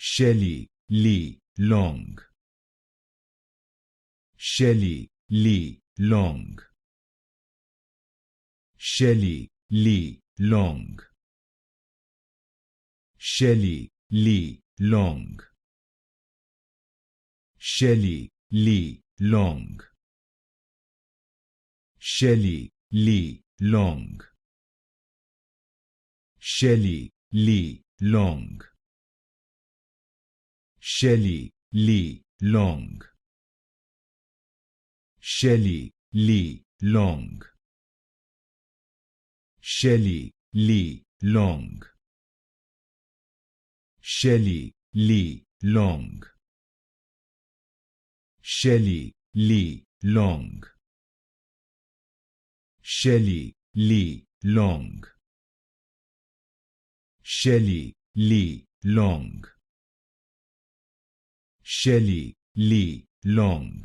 Shelley Lee Long. Shelley Lee Long. Shelley Lee Long. Shelley Lee Long. Shelley Lee Long. Shelley Lee Long. Shelley Lee Long. Shelley Lee Long. Shelley Lee Long. Shelley Lee Long. Shelley Lee Long. Shelley Lee Long. Shelley Lee Long. Shelley Lee Long. Shelley Lee Long.